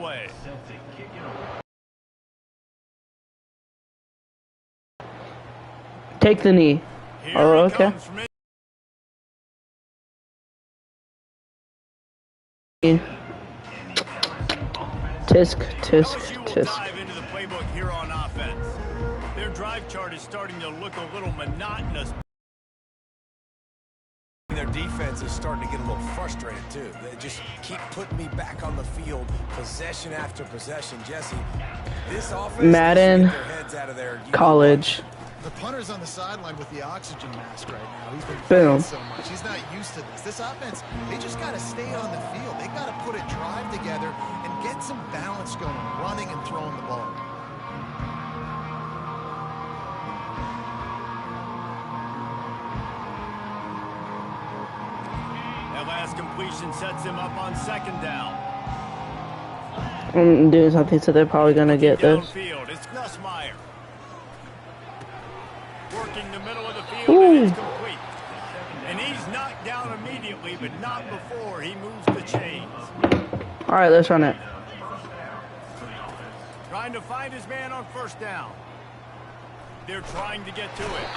away. Take the knee. Oh, okay. Tisk, tisk, tisk. Dive into the playbook here on offense. Their drive chart is starting to look a little monotonous. Their defense is starting to get a little frustrated too. They just keep putting me back on the field, possession after possession. Jesse, this offense Madden, get their heads out of there. college. The punter's on the sideline with the oxygen mask right now. He's been Boom. playing so much. He's not used to this. This offense, they just got to stay on the field. They got to put a drive together and get some balance going, running and throwing the ball. That last completion sets him up on second down. I'm doing something, so they're probably gonna get this. Downfield, it's Nussmeier. Working the middle of the field, and it's complete. And he's knocked down immediately, but not before he moves the chains. All right, let's run it. Trying to find his man on first down. They're trying to get to it.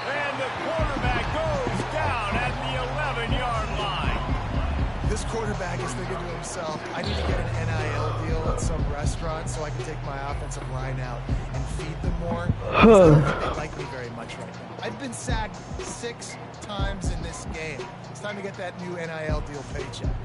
And the quarterback goes down at the 11-yard line. This quarterback is thinking to himself, I need to get an NIL deal at some restaurant so I can take my offensive line out and feed them more. I don't think they like me very much right now. I've been sacked 6 times in this game. It's time to get that new NIL deal paycheck.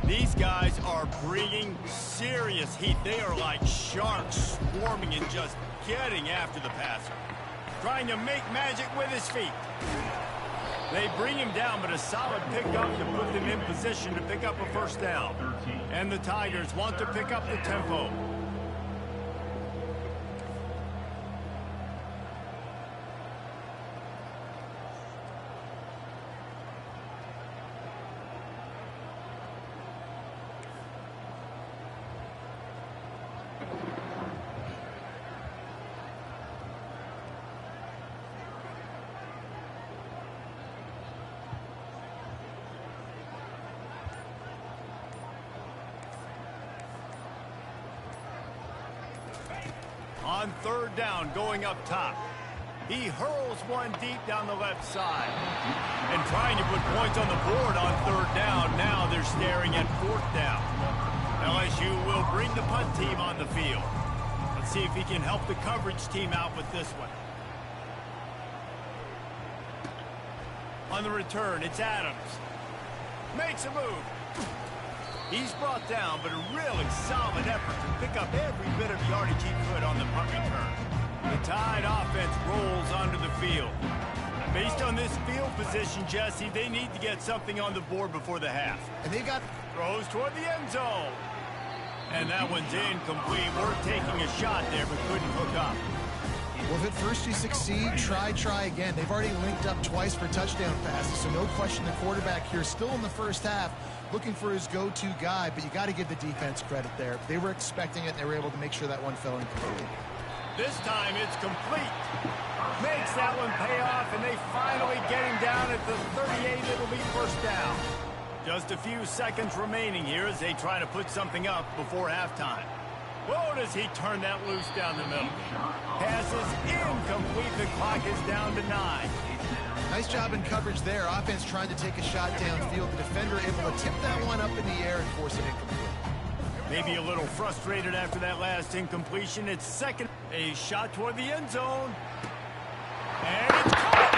These guys are bringing serious heat. They are like sharks swarming and just getting after the passer. Trying to make magic with his feet. They bring him down, but a solid pickup to put them in position to pick up a first down. And the Tigers want to pick up the tempo. On third down, going up top. He hurls one deep down the left side. And trying to put points on the board on third down. Now they're staring at fourth down. LSU will bring the punt team on the field. Let's see if he can help the coverage team out with this one. On the return, it's Adams. Makes a move. He's brought down, but a really solid effort to pick up every bit of yardage he could on the punt return. The Tide offense rolls onto the field. Based on this field position, Jesse, they need to get something on the board before the half. And they got throws toward the end zone. And that one's incomplete. We're taking a shot there, but couldn't hook up. Well, if at first you succeed, try again. They've already linked up twice for touchdown passes, so no question the quarterback here still in the first half looking for his go-to guy, but you got to give the defense credit there. They were expecting it, and they were able to make sure that one fell incomplete. This time it's complete. Makes that one pay off, and they finally get him down at the 38. It'll be first down. Just a few seconds remaining here as they try to put something up before halftime. Whoa, does he turn that loose down the middle. Passes incomplete. The clock is down to 9. Nice job in coverage there. Offense trying to take a shot downfield. The defender able to tip that one up in the air and force it incomplete. Maybe a little frustrated after that last incompletion. It's second. A shot toward the end zone. And it's caught.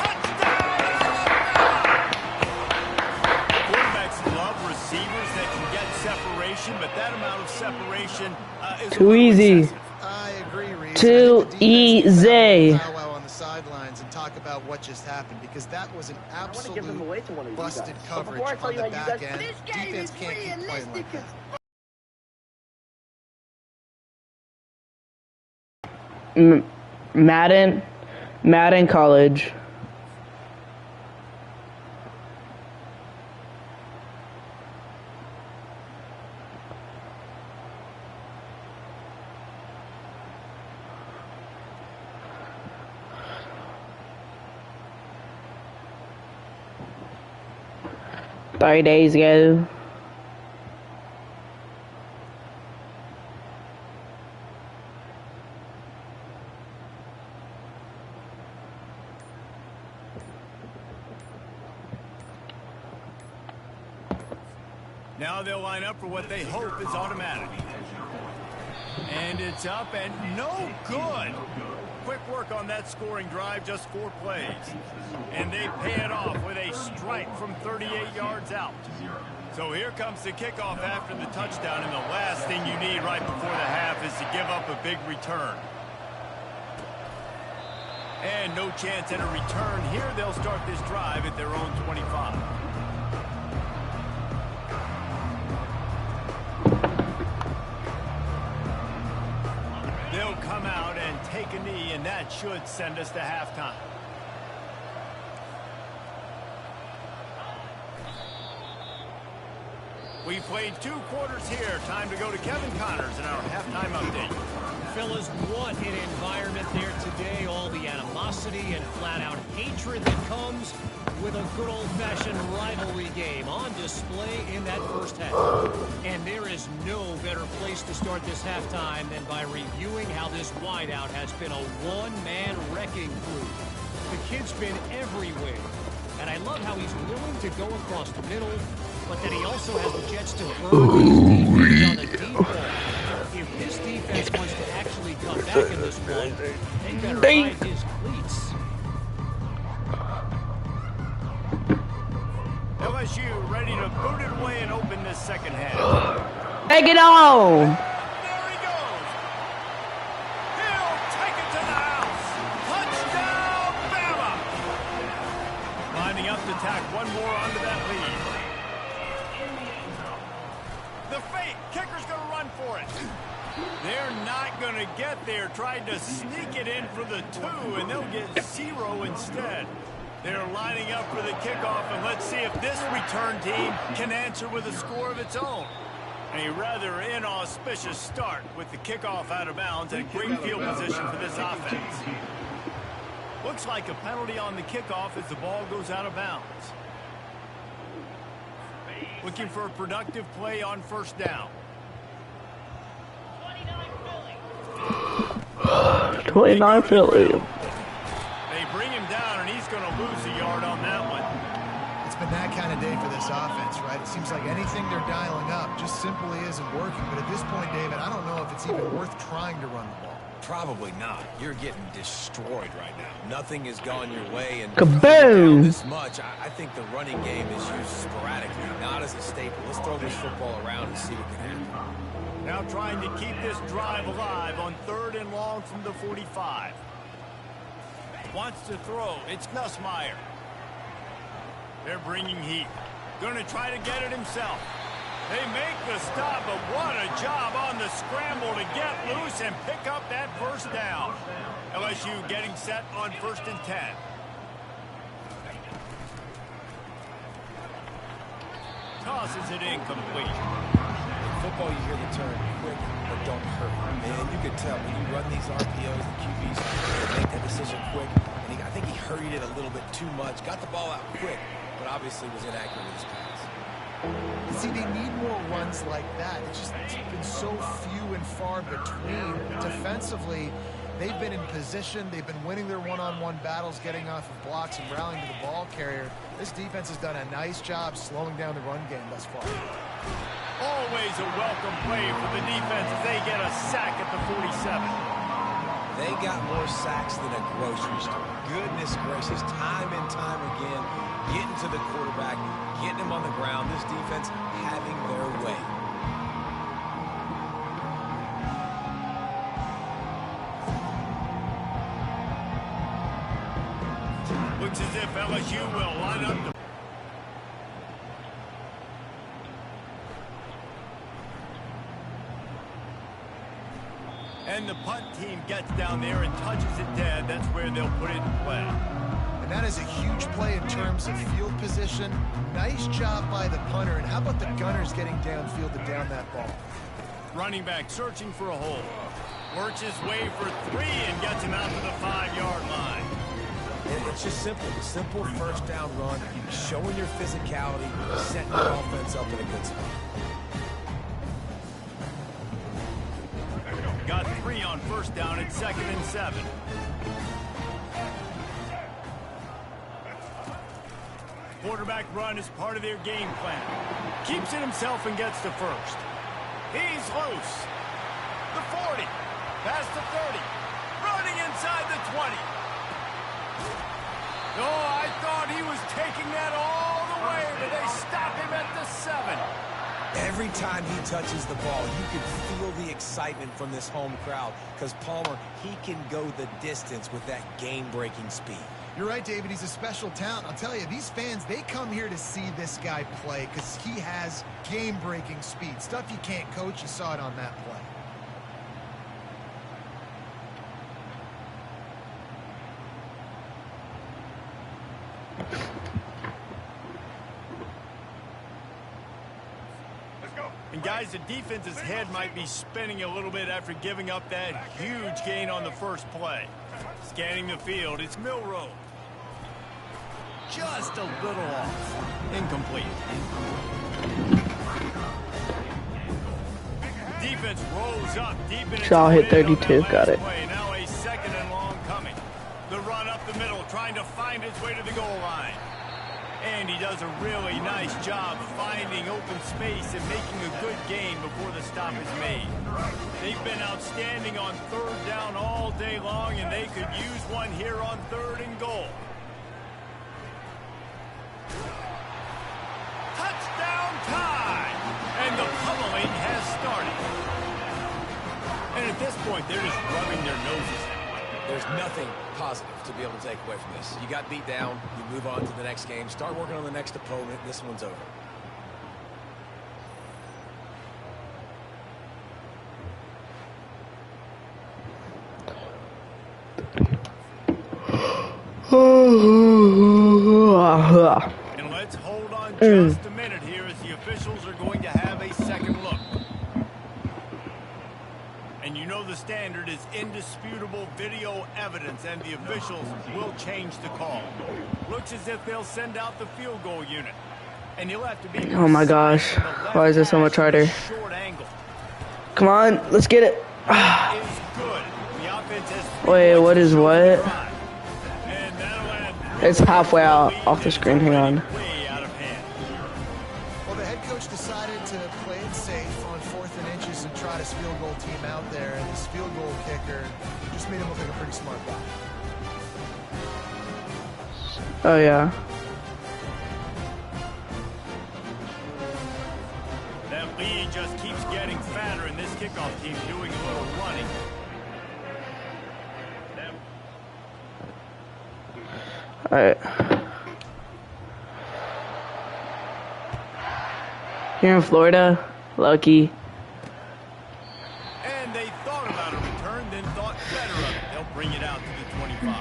Touchdown! Quarterbacks love receivers that can get separation, but that amount of separation is too easy. excessive. I agree, Reese. Too easy. On the sidelines and talk about what just happened, because that was an absolute busted coverage on the back end. Defense can't keep playing like that. Madden college. 3 days ago. Now they'll line up for what they hope is automatic. And it's up and no good. Quick work on that scoring drive, just 4 plays. And they pay it off with a strike from 38 yards out. So here comes the kickoff after the touchdown, and the last thing you need right before the half is to give up a big return. And no chance at a return here. They'll start this drive at their own 25. They'll come out and take a knee, and that should send us to halftime. We played 2 quarters here. Time to go to Kevin Connors in our halftime update. Fellas, what an environment there today. All the animosity and flat-out hatred that comes with a good old-fashioned rivalry game on display in that first half. And there is no better place to start this halftime than by reviewing how this wideout has been a one-man wrecking crew. The kid's been everywhere. And I love how he's willing to go across the middle, but then he also has the Jets to burn his defense on the deep ball. If this defense wants to actually come back in this one, they better ride his cleats. LSU ready to boot it away and open this second half. Take it on! There he goes. He'll take it to the house. Touchdown, Bama! Lining up to tack one more onto that lead. The fake. Kicker's going to run for it. They're not going to get there. Tried to sneak it in for the 2, and they'll get 0 instead. They're lining up for the kickoff, and let's see if this return team can answer with a score of its own. A rather inauspicious start with the kickoff out of bounds and great field position for this offense. Looks like a penalty on the kickoff as the ball goes out of bounds. Looking for a productive play on first down. 29 Philly. They bring him down, and he's going to lose a yard on that one. It's been that kind of day for this offense, right? It seems like anything they're dialing up just simply isn't working. But at this point, David, I don't know if it's even worth trying to run the ball. Probably not. You're getting destroyed right now. Nothing has gone your way, and Kaboom! this much, I think the running game is used sporadically, not as a staple. Let's throw this football around and see what can happen. Now trying to keep this drive alive on 3rd and long from the 45. Wants to throw. It's Nussmeier. They're bringing heat. Going to try to get it himself. They make the stop, but what a job on the scramble to get loose and pick up that first down. LSU getting set on 1st and 10. Tosses it incomplete. In football, you hear the term quick but don't hurt. Man, you can tell when you run these RPOs, the QBs they make that decision quick. And I think he hurried it a little bit too much. Got the ball out quick, but obviously was inaccurate with his pass. See, they need more runs like that. It's been so few and far between. Defensively, they've been in position. They've been winning their one-on-one battles, getting off of blocks and rallying to the ball carrier. This defense has done a nice job slowing down the run game thus far. Always a welcome play for the defense as they get a sack at the 47. They got more sacks than a grocery store. Goodness gracious, time and time again, getting to the quarterback, getting him on the ground. This defense having their way. Looks as if LSU will line up the... And the punt team gets down there and touches it dead. That's where they'll put it in play. And that is a huge play in terms of field position. Nice job by the punter. And how about the Gunners getting downfield to down that ball? Running back searching for a hole. Works his way for 3 and gets him out to the 5-yard line. It's just simple. Simple first down run, showing your physicality, setting your offense up in a good spot. Got 3 on first down at 2nd and 7. Quarterback run is part of their game plan. Keeps it himself and gets to first. He's loose. The 40. Past the 30. Running inside the 20. Oh, I thought he was taking that all the way, but they stop him at the 7. Every time he touches the ball, you can feel the excitement from this home crowd because Palmer, he can go the distance with that game-breaking speed. You're right, David. He's a special talent. I'll tell you, these fans, they come here to see this guy play because he has game-breaking speed. Stuff you can't coach. You saw it on that play. And guys, the defense's head might be spinning a little bit after giving up that huge gain on the first play. Scanning the field, it's Milrow. Just a little off. Incomplete. Defense rolls up deep in Shaw hit 32, got it. Now a 2nd and long coming. The run up the middle, trying to find his way to the goal line. And he does a really nice job finding open space and making a good gain before the stop is made. They've been outstanding on 3rd down all day long, and they could use one here on 3rd and goal. Touchdown time! And the pummeling has started. And at this point, they're just rubbing their noses in. There's nothing positive to be able to take away from this. You got beat down, you move on to the next game, start working on the next opponent, this one's over. And let's hold on just a minute here as the officials are going to have a second look. And you know the standard is indisputable video evidence, and the officials will change the call. Looks as if they'll send out the field goal unit. And you'll have to be... Oh my gosh. Why is this so much harder? Short angle. Come on, let's get it. Is good. The offense has... Wait, what is what? And that'll end... It's halfway out off the screen. Hang on. Way out of hand. Well, the head coach decided to play it safe on 4th and inches and try his field goal team out there, and this field goal kicker just made him look like a pretty smart guy. Oh yeah. That lead just keeps getting fatter, and this kickoff team doing a little running. All right. Here in Florida, lucky. And they thought about a return, then thought better of it. They'll bring it out to the 25.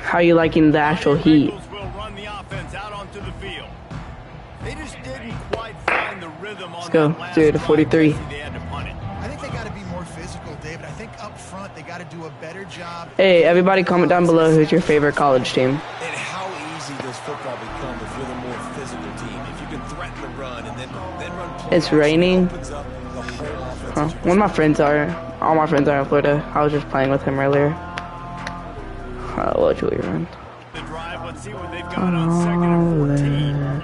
How you liking the actual heat? Bengals will run the offense out onto the field. They just didn't quite find the rhythm on Let's go. that last 0 to 43. drive. They had to punt it. I think they got to be more physical, David. I think up front they got to do a better job. Hey, everybody comment down below who's your favorite college team. And how easy does football become if you're the more physical team? If you can threaten the run and then run play It's raining. opens up the whole offense. Huh. One of my friends are, all my friends are in Florida. I was just playing with him earlier. Julie run. The drive, let's see what they've got on 2nd and 14.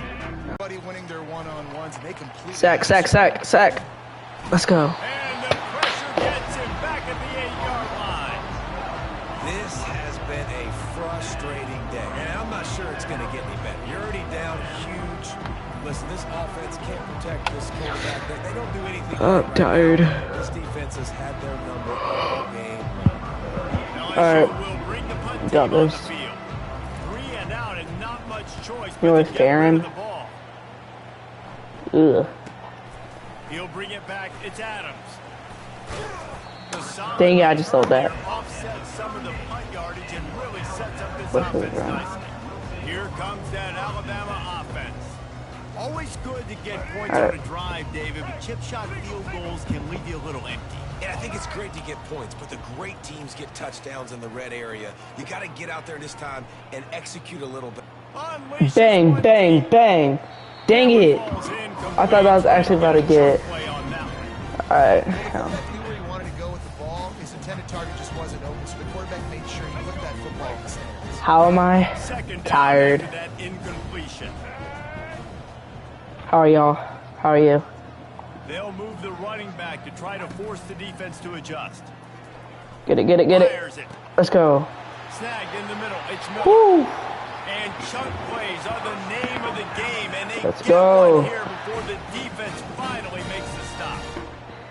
Everybody winning their one-on-ones, and they completely... Sack. Let's go. And the pressure gets him back at the 8-yard line. This has been a frustrating day, and I'm not sure it's going to get any better. You're already down huge. Listen, this offense can't protect this quarterback. They don't do anything. I'm tired. This defense has had their number all game. Alright. Will bring the punt Got team on this. the field. 3 and out and not much choice You know, but with to get rid Farron. of the ball. Ugh. He'll bring it back. It's Adams. The solid Dang it, I just sold that. offsets some of the punt yardage and really sets up this What's offense this, Ron? nicely. Here comes that Alabama offense. Always good to get points All right. on a drive, David, but chip shot field goals can leave you a little empty. And I think it's great to get points, but the great teams get touchdowns in the red area. You got to get out there this time and execute a little bit. Bang, bang, bang. Dang it. I thought that was actually about to get. Alright. Exactly where he wanted to go with the ball. His intended target just wasn't open, so the quarterback made sure he put that football in the stands. How am I tired? How are y'all? How are you? They'll move the running back to try to force the defense to adjust. Get it, get it, get it. Let's go. Snagged in the middle. It's Miller. Woo! And chunk plays are the name of the game, and they Let's get go. one here before the defense finally makes the stop.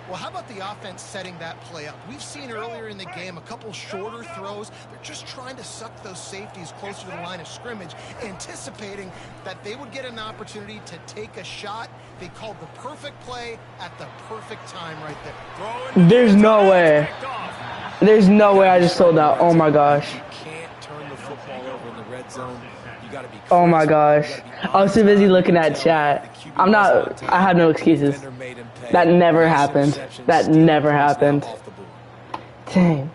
Well, how about the offense setting that play up? We've seen earlier in the game a couple shorter throws. They're just trying to suck those safeties closer to the line of scrimmage, anticipating that they would get an opportunity to take a shot. They called the perfect play at the perfect time right there. There's no way. There's no way I just sold out. Oh my gosh. You can't turn the football over in the red zone. You got to be. Oh my gosh. I was too busy looking at chat. I have no excuses. That never happened. That never happened. Dang.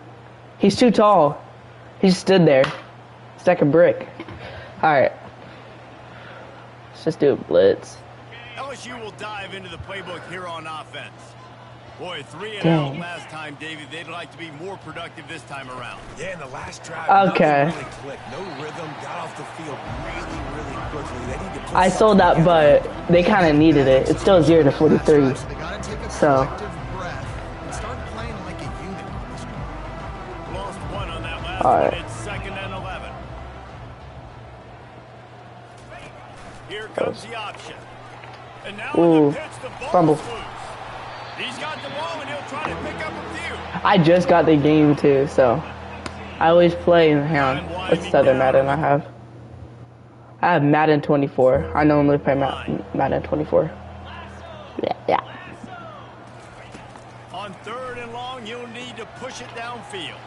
He's too tall. He just stood there. It's like a brick. Alright. Let's just do a blitz. LSU will dive into the playbook here on offense. Boy, 3 and out last time, Davey. They'd like to be more productive this time around. Yeah, in the last drive, okay. Really clicked. No rhythm, got off the field really quickly. They need to put I sold that, but they kind of needed it. It's still 0 to 43. So. Lost one on that last All right. one. It's 2nd and 11. Here comes the option. And now in the pitch, the ball fumble. is loose. He's got the ball, and he'll try to pick up a few. I just got the game too, so I always play in what's the other Madden I have? I have Madden 24. I normally play Madden 24. Yeah. On 3rd and long, you'll need to push it downfield.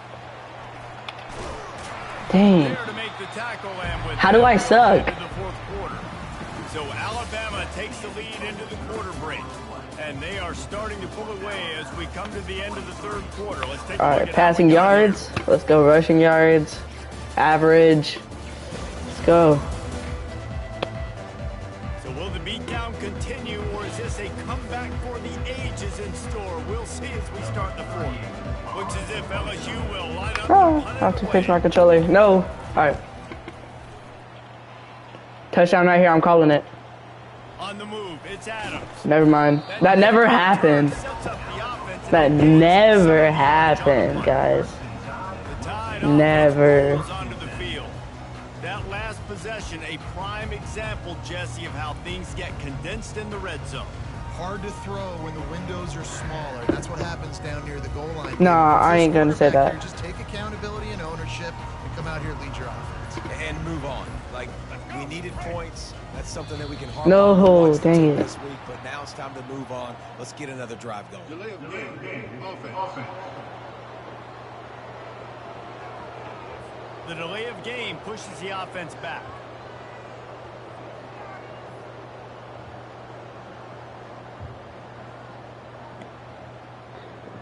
Dang. There to make the tackle, and with How do I suck? into the 4th quarter. So Alabama takes the lead into the quarter break. And they are starting to pull away as we come to the end of the 3rd quarter. Let's take a look at passing yards. Let's go rushing yards. Average. Let's go. So will the beatdown continue, or is this a comeback for the ages in store? We'll see as we start the 4th. Looks as if LSU will line up. Oh, I have to fix my controller. No. All right. Touchdown right here. I'm calling it. On the move, it's Adams. Never mind. That never happened. That never happened, guys. Never. That last possession, a prime example, Jesse, of how things get condensed in the red zone. Hard to throw when the windows are smaller. That's what happens down near the goal line. No, I ain't gonna say that. Just take accountability and ownership and come out here and lead your offense. and move on. Like, we needed points. That's something that we can harp No, on dang it. this week, but now it's time to move on. Let's get another drive going. Delay of game. Offense. The delay of game pushes the offense back.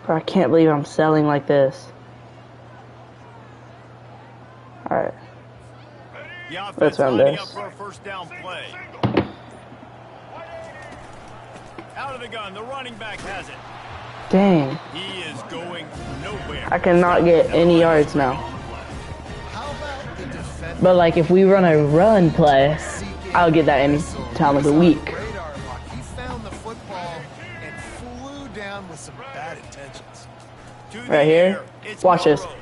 Bro, I can't believe I'm selling like this. Alright. The offense Let's run lining this. up for a first down play. Out of the gun, the running back has it. Dang. He is going nowhere. I cannot get any yards now. How about the defense? But like if we run a run play, I'll get that any time of the week. Radar lock. He found the football and flew down with some bad intentions. To the Right here. air, it's Watch this. Monroe.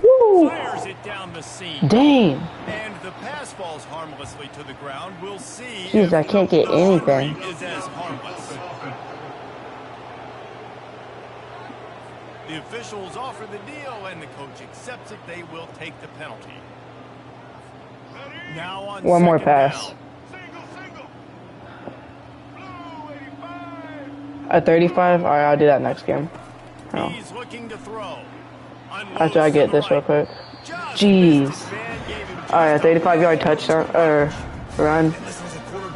Woo! Fires it down the seam. Dang. And the pass falls harmlessly to the ground. We'll see. Jeez, if I can't get the anything. delivery is as harmless. The officials offer the deal, and the coach accepts it. They will take the penalty. Now on One more second pass. down. At 35? Alright, I'll do that next game. Oh. He's looking to throw. After I get this real quick. Jeez. Alright, a 35-yard touchdown, run.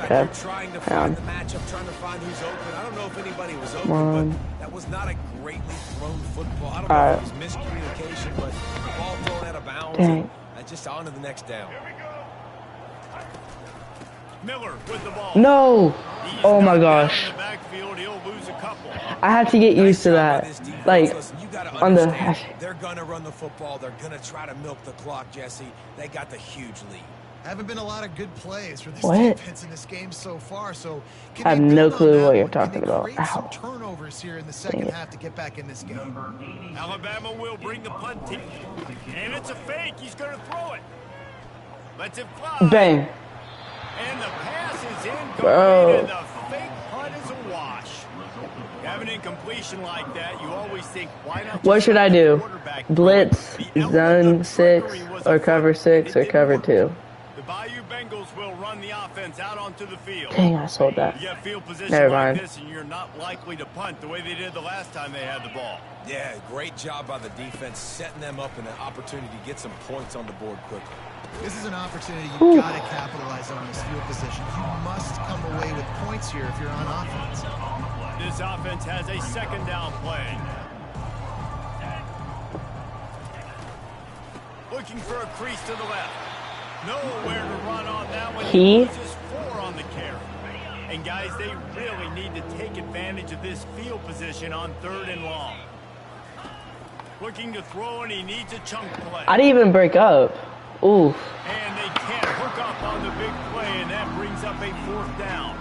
They're trying to find the matchup, trying to find who's open. I don't know if anybody was open, but that was not a greatly thrown football. I don't know if it was miscommunication, but the ball thrown out of bounds. And just on to the next down. Miller with the ball. No! Oh my gosh. I have to get used to that. Like, on the... They're going to run the football. They're going to try to milk the clock, Jesse. They got the huge lead. Haven't been a lot of good plays for this defense in this game so far, so I have no clue what you're talking about. Some turnovers here in the second half to get back in this game. Alabama will bring the punt team. And it's a fake. He's going to throw it. Lets it fly. Bang. And the pass is incomplete, and the fake punt is a wash. You have an incompletion like that, you always think, why not? What should I do? Blitz, zone 6, or cover 6, or cover 2? The Bayou Bengals will run the offense out onto the field. Dang, I sold that. You have field position Never like mind. this, and you're not likely to punt the way they did the last time they had the ball. Yeah, great job by the defense, setting them up in an opportunity to get some points on the board quickly. This is an opportunity you've got to capitalize on this field position. You must come away with points here if you're on offense. This offense has a second down play. Looking for a crease to the left. Nowhere to run on that one. He loses 4 on the carry. And guys, they really need to take advantage of this field position on 3rd and long. Looking to throw, and he needs a chunk play. I didn't even break up. Ooh. And they can't hook up on the big play, and that brings up a 4th down.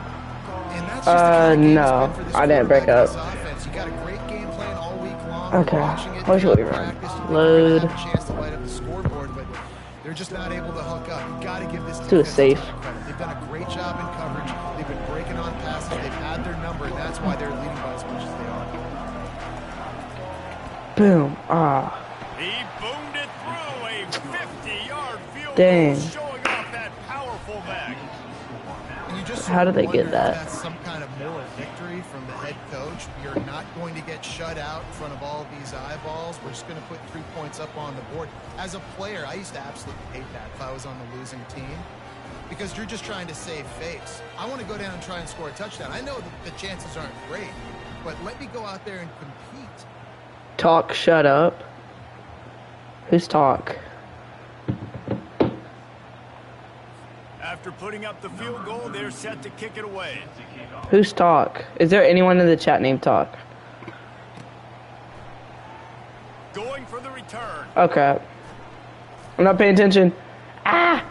And that's just the no, I didn't break up. You got a great game plan all week long. Okay. What should we run? Load. Chance to light up the scoreboard, but they're just not able to hook up. You got to give this do it safe. credit. They've done a great job in coverage. They've been breaking on passes. They've had their number, and that's why they're leading by as much as they are. Boom. He boomed it through a 50-yard field Dang. goal, showing off that powerful back. How did they get that? That's some kind of moral victory from the head coach. You're not going to get shut out in front of all these eyeballs. We're just going to put 3 points up on the board. As a player, I used to absolutely hate that if I was on the losing team, because you're just trying to save face. I want to go down and try and score a touchdown. I know that the chances aren't great, but let me go out there and compete. Talk, shut up. Who's talk? After putting up the field goal, they're set to kick it away. Who's talk? Is there anyone in the chat named talk? Going for the return. Okay. I'm not paying attention. Ah!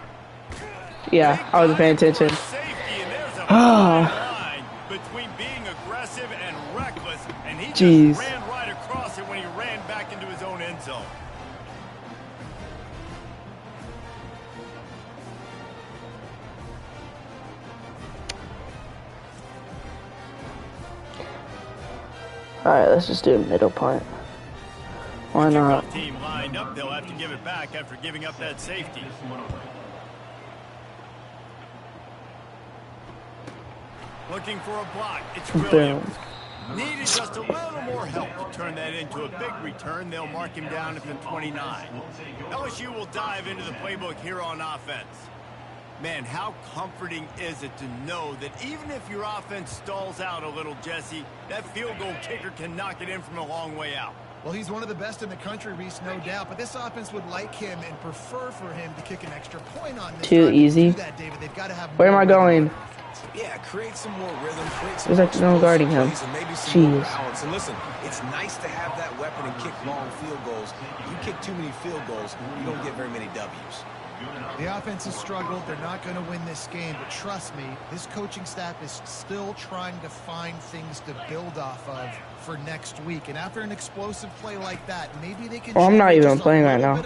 Yeah, I wasn't paying attention. Safety, and there's a fine line between being aggressive and reckless, and he just ran right across it when he ran back into his own end zone. Alright, let's just do a middle punt. Why not? Team lined up, they'll have to give it back after giving up that safety. Looking for a block. It's Williams. Needed just a little more help to turn that into a big return. They'll mark him down at the 29. LSU will dive into the playbook here on offense. Man, how comforting is it to know that even if your offense stalls out a little, Jesse, that field goal kicker can knock it in from a long way out. Well, he's one of the best in the country, Reese, no doubt. But this offense would like him and prefer for him to kick an extra point on this. Too easy. That, David. They've got to have Where am I going? Yeah, create some more rhythm. Create some There's like no guarding him. Jeez. And listen, it's nice to have that weapon and kick long field goals. You kick too many field goals, you don't get very many W's. The offense has struggled. They're not going to win this game, but trust me, this coaching staff is still trying to find things to build off of for next week. And after an explosive play like that, maybe they can. Well, I'm not even playing right now.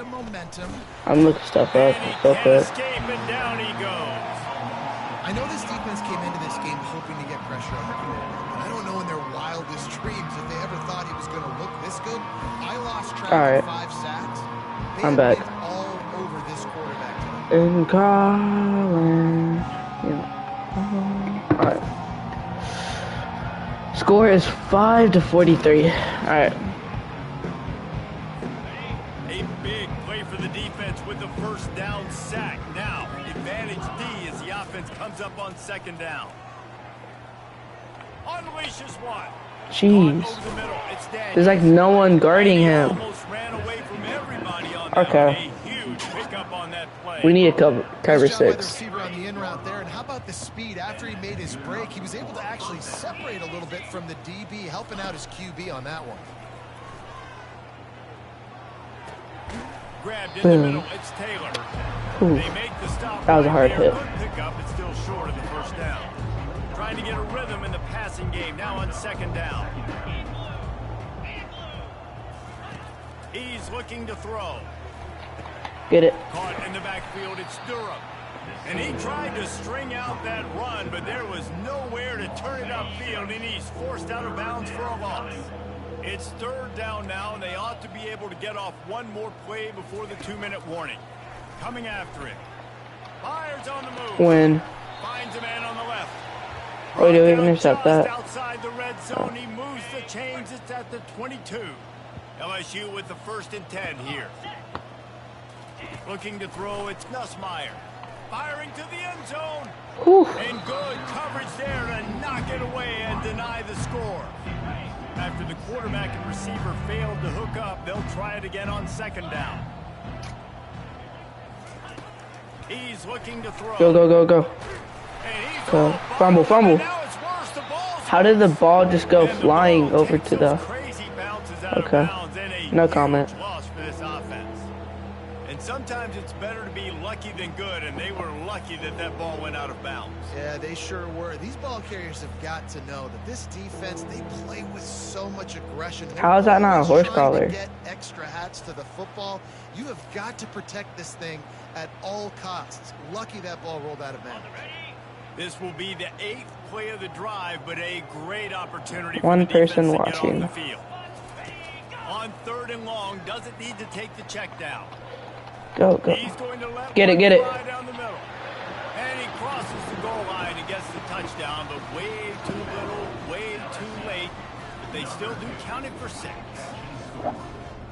I'm looking stuff up. Real quick. Down he goes. I know this defense came into this game hoping to get pressure on the quarterback. And I don't know in their wildest dreams if they ever thought he was going to look this good. I lost track of 5 sacks. I'm back. All over this quarterback today. In Colin. Alright. Score is 5-43. Alright. A big play for the defense with the first down sack. Now, advantage D as the offense offense comes up on second down. Unleashes one. Jeez. Over the middle. It's There's like no one guarding him. Almost ran away from everybody on that. Okay. A huge pickup on that play. We need a cover Nice job by the 6. receiver on the in route there. And how about the speed? After he made his break, he was able to actually separate a little bit from the DB, helping out his QB on that one. Grabbed in the middle. It's Taylor. Ooh. They make the stop. That was a hard hit. Good pickup, but still short of the first down. Trying to get a rhythm in the passing game. Now on second down. He's looking to throw. Get it. Caught in the backfield. It's Durham. And he tried to string out that run, but there was nowhere to turn it upfield, and he's forced out of bounds for a loss. It's third down now, and they ought to be able to get off one more play before the 2-minute warning. Coming after it. Fires on the move. Win. Finds a man on the left. Oh, do we intercept that? Outside the red zone, he moves the chains. It's at the 22. LSU with the 1st and 10 here. Looking to throw, it's Nussmeier. Firing to the end zone. Whew. And good coverage there to knock it away and deny the score. After the quarterback and receiver failed to hook up, they'll try it again on second down. He's looking to throw. Go, go, go, go. Go. Fumble, fumble. How did the ball just go flying over to the... Okay. No comment. And sometimes it's better to be lucky than good, and they were lucky that that ball went out of bounds. Yeah, they sure were. These ball carriers have got to know that this defense, they play with so much aggression. How is that not a horse collar? Get extra hats to the football. You have got to protect this thing at all costs. Lucky that ball rolled out of bounds. This will be the 8th play of the drive, but a great opportunity for One the defense person to watching. get off the field. On 3rd and long, doesn't need to take the check down. Go, go. He's going to let Get it, get it. down the middle. And he crosses the goal line and gets the touchdown, but way too little, way too late. But they still do count it for 6.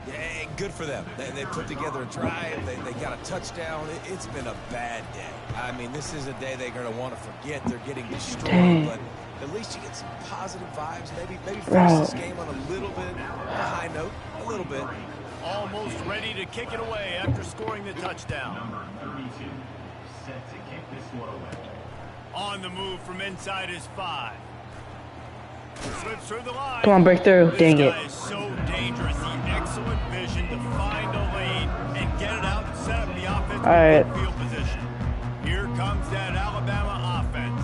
Yeah, good for them. They put together a drive. They got a touchdown. It's been a bad day. I mean, this is a day they're going to want to forget. They're getting destroyed, Dang. but at least you get some positive vibes. Maybe finish this game on a little bit of a high note, a little bit. Almost ready to kick it away after scoring the touchdown. Number 32, set to kick this one away. On the move from inside his 5. Slips through the line. Come on, break through. Dang This it. guy is so dangerous. The excellent vision to find a lane and get it out and set up the offense right. field position. Here comes that Alabama offense.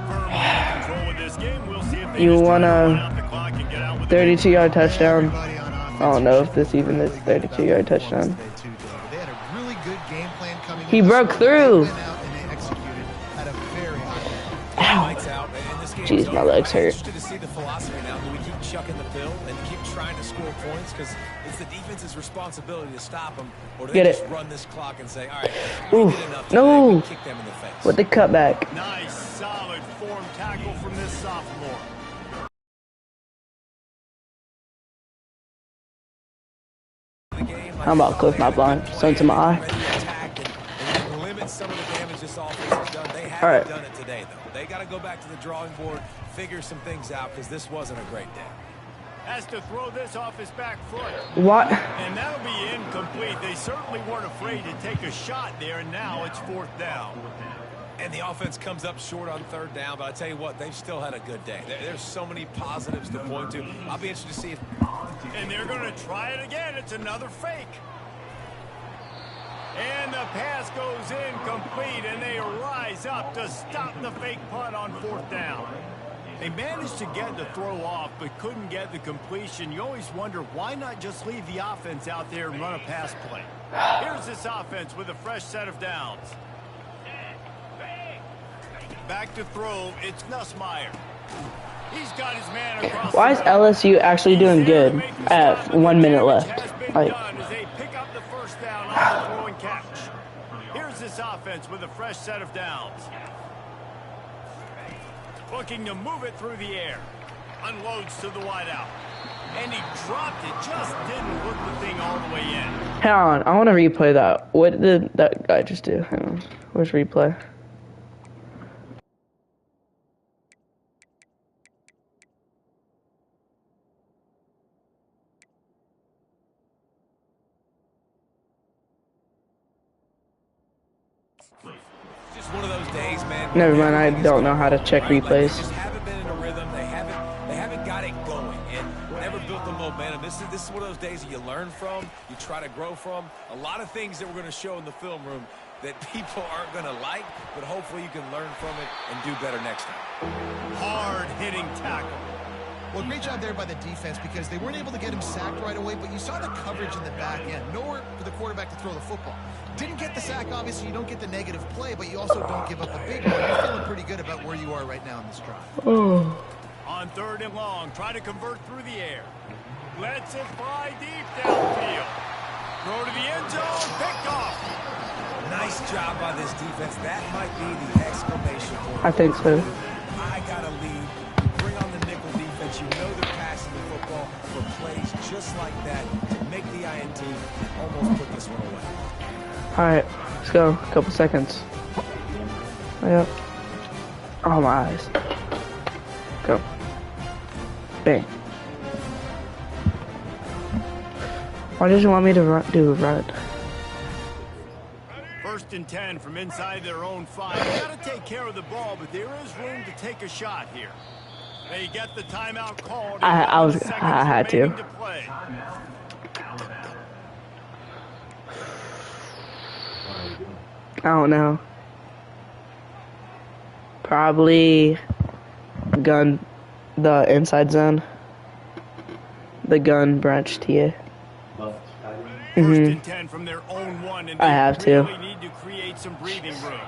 Firmly in control of this game. We'll see if they You just want try to run a out the clock and get out with the 32-yard touchdown? Everybody on offense I don't know if this even is really good 32-yard about the touchdown. performance today, too, Dave. They had a really good game plan coming He in. broke through. They went out and they executed at a very high level. Ow. Lights out, and this game Jeez, is my over. legs I'm hurt. interested to see the philosophy now. Do we keep chucking the pill and keep trying to score points? Because it's the defense's responsibility to stop them. Or do they Get it. just run this clock and say, all right, Ooh, we did enough today. no. We kick them in the face. With the cutback. Nice, solid form tackle from this sophomore. I'm about to close my blind. Sun to my eye. And limit some of the damage this offense has done. They haven't All right. done it today, though. They got to go back to the drawing board, figure some things out, because this wasn't a great day. Has to throw this off his back foot. What? And that'll be incomplete. They certainly weren't afraid to take a shot there, and now it's 4th down. And the offense comes up short on 3rd down, but I tell you what, they've still had a good day. There's so many positives to point to. I'll be interested to see if... And they're going to try it again. It's another fake. And the pass goes incomplete, and they rise up to stop the fake punt on 4th down. They managed to get the throw off, but couldn't get the completion. You always wonder, why not just leave the offense out there and run a pass play? Here's this offense with a fresh set of downs. Back to throw, it's Nussmeier. He's got his man across. Why is LSU actually doing good at 1 minute left? Like, As they pick up the 1st down on the throw and catch. Here's this offense with a fresh set of downs. Looking to move it through the air. Unloads to the wideout. And he dropped it. Just didn't hook the thing all the way in. hang on. I want to replay that. What did that guy just do? Hang on. Where's replay? one of those days, man. Never mind, I don't know how to check Right? Like, they replays. just haven't been in a rhythm. They haven't got it going, and never built the momentum. This is one of those days that you learn from, you try to grow from. A lot of things that we're going to show in the film room that people aren't going to like, but hopefully you can learn from it and do better next time. Hard-hitting tackle. Well, great job there by the defense because they weren't able to get him sacked right away, but you saw the coverage in the back end. Nowhere for the quarterback to throw the football. Didn't get the sack, obviously. You don't get the negative play, but you also don't give up a big one. You're feeling pretty good about where you are right now in this drive. Oh. On 3rd and long, try to convert through the air. Lets it fly deep downfield. Throw to the end zone, picked off. Nice job by this defense. That might be the exclamation point. I think so. I got to lead. Bring on the nickel defense. You know they're passing the football for plays just like that to make the INT and almost put this one away. All right, let's go. A couple seconds. Yep. Oh, my eyes. Go. Bang. Why does it want me to do a run? 1st and 10 from inside their own 5. They got to take care of the ball, but there is room to take a shot here. They get the timeout called. I had to. Play. I don't know. Probably gun, the inside zone. The gun branch to you. 1st and 10 from their own 1, and I have to. really need to create some breathing room.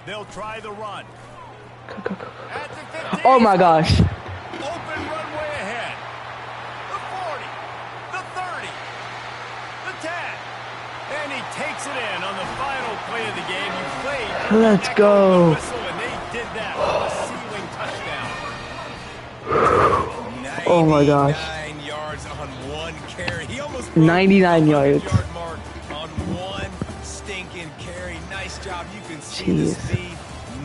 They'll try the run. Go. At the 15. Oh my gosh. Open runway ahead. The 40, the 30, the 10. And he takes it in on the final play of the game. You played. Let's go. Whistle, and they did that with a ceiling touchdown. Oh my gosh. 99 yards on one carry. He almost broke 99 the yards. 100-yard mark on one stinking carry. Nice job. You can see the speed.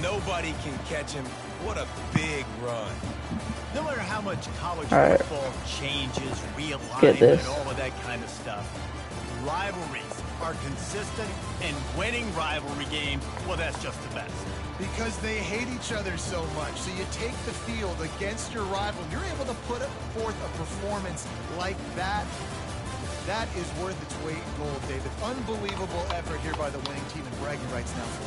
Nobody can catch him. What a big run. No matter how much college right. football changes, Get this. realignment, all of that kind of stuff, rivalries are consistent, and winning rivalry games, well, that's just the best. Because they hate each other so much. So you take the field against your rival. You're able to put forth a performance like that. That is worth its weight in gold, David. Unbelievable effort here by the winning team, and bragging rights now for